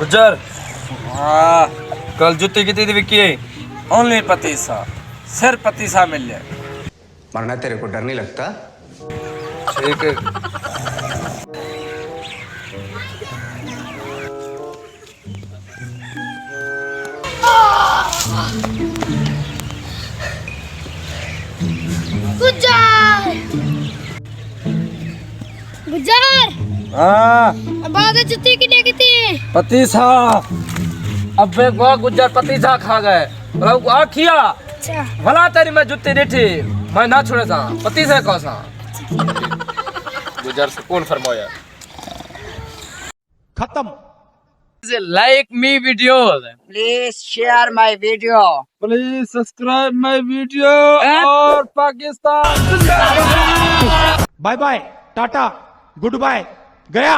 गुज्जर हाँ कल जुत्ती कितनी थी विक्की? ओनली पतीसा, सिर्फ पतीसा मिल जाए। मरना तेरे को डर नहीं लगता? ठीक है। गुज्जर गुज्जर हाँ अब आधा जुत्ती की लेके थी पतीसा। अबे वो गुज्जर पतीसा खा गए और आ किया अच्छा भला तेरी मैं जुत्ती ॾिठी मैं ना छोड़े सा पतीसा कौन सा गुज्जर सुकून फरमाया खत्म। Like me video please share my video. Please subscribe my video और Pakistan bye bye, tata, goodbye, गया।